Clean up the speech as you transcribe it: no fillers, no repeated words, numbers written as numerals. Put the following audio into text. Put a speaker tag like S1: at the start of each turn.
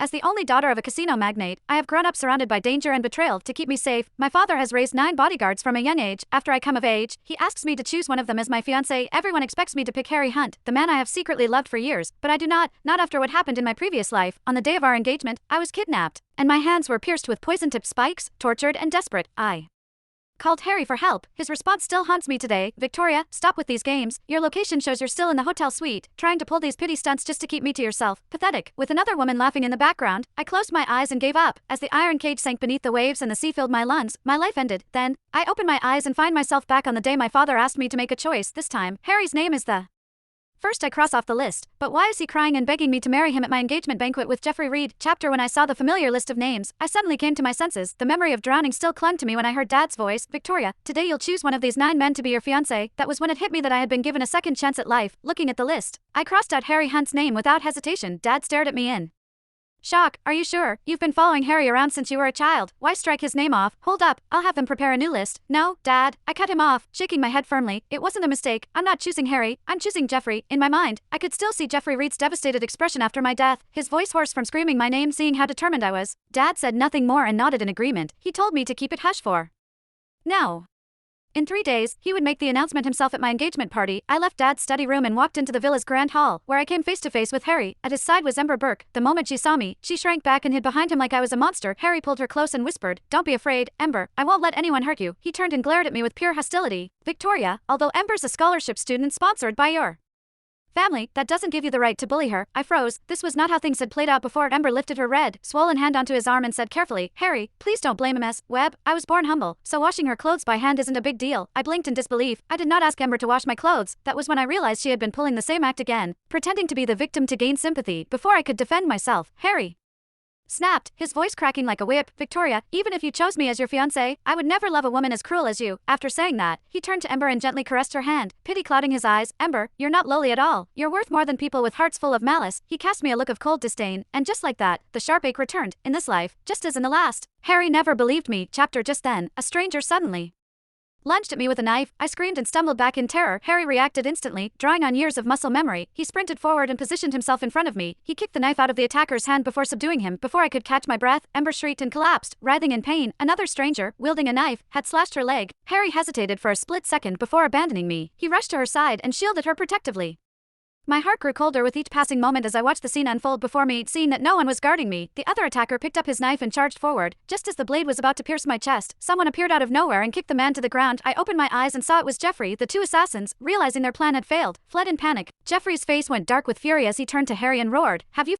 S1: As the only daughter of a casino magnate, I have grown up surrounded by danger and betrayal. To keep me safe, my father has raised 9 bodyguards from a young age. After I come of age, he asks me to choose one of them as my fiancé. Everyone expects me to pick Harry Hunt, the man I have secretly loved for years, but I do not after what happened in my previous life. On the day of our engagement, I was kidnapped, and my hands were pierced with poison-tipped spikes. Tortured and desperate, I called Harry for help. His response still haunts me today. Victoria, stop with these games. Your location shows you're still in the hotel suite, trying to pull these pity stunts just to keep me to yourself. Pathetic. With another woman laughing in the background, I closed my eyes and gave up. As the iron cage sank beneath the waves and the sea filled my lungs, my life ended. Then, I open my eyes and find myself back on the day my father asked me to make a choice. This time, Harry's name is the first I cross off the list. But why is he crying and begging me to marry him at my engagement banquet with Jeffrey Reed? Chapter When I saw the familiar list of names, I suddenly came to my senses. The memory of drowning still clung to me when I heard Dad's voice. Victoria, today you'll choose one of these 9 men to be your fiancé. That was when it hit me that I had been given a second chance at life. Looking at the list, I crossed out Harry Hunt's name without hesitation. Dad stared at me in shock. Are you sure? You've been following Harry around since you were a child. Why strike his name off? Hold up, I'll have them prepare a new list. No, Dad. I cut him off, shaking my head firmly. It wasn't a mistake. I'm not choosing Harry. I'm choosing Jeffrey. In my mind, I could still see Jeffrey Reed's devastated expression after my death, his voice hoarse from screaming my name, seeing how determined I was. Dad said nothing more and nodded in agreement. He told me to keep it hush for now. In 3 days, he would make the announcement himself at my engagement party. I left Dad's study room and walked into the villa's grand hall, where I came face to face with Harry. At his side was Ember Burke. The moment she saw me, she shrank back and hid behind him like I was a monster. Harry pulled her close and whispered, "Don't be afraid, Ember. I won't let anyone hurt you." He turned and glared at me with pure hostility. Victoria, although Ember's a scholarship student sponsored by your family, that doesn't give you the right to bully her. I froze. This was not how things had played out before. Ember lifted her red, swollen hand onto his arm and said carefully, "Harry, please don't blame him as Webb. I was born humble, so washing her clothes by hand isn't a big deal." I blinked in disbelief. I did not ask Ember to wash my clothes. That was when I realized she had been pulling the same act again, pretending to be the victim to gain sympathy. Before I could defend myself, Harry snapped, his voice cracking like a whip. "Victoria, even if you chose me as your fiancé, I would never love a woman as cruel as you." After saying that, he turned to Ember and gently caressed her hand, pity clouding his eyes. "Ember, you're not lowly at all. You're worth more than people with hearts full of malice." He cast me a look of cold disdain, and just like that, the sharp ache returned. In this life, just as in the last, Harry never believed me. Chapter Just then, a stranger suddenly lunged at me with a knife. I screamed and stumbled back in terror. Harry reacted instantly, drawing on years of muscle memory. He sprinted forward and positioned himself in front of me. He kicked the knife out of the attacker's hand before subduing him. Before I could catch my breath, Ember shrieked and collapsed, writhing in pain. Another stranger, wielding a knife, had slashed her leg. Harry hesitated for a split second before abandoning me. He rushed to her side and shielded her protectively. My heart grew colder with each passing moment as I watched the scene unfold before me. Seeing that no one was guarding me, the other attacker picked up his knife and charged forward. Just as the blade was about to pierce my chest, someone appeared out of nowhere and kicked the man to the ground. I opened my eyes and saw it was Jeffrey. The 2 assassins, realizing their plan had failed, fled in panic. Jeffrey's face went dark with fury as he turned to Harry and roared, "Have you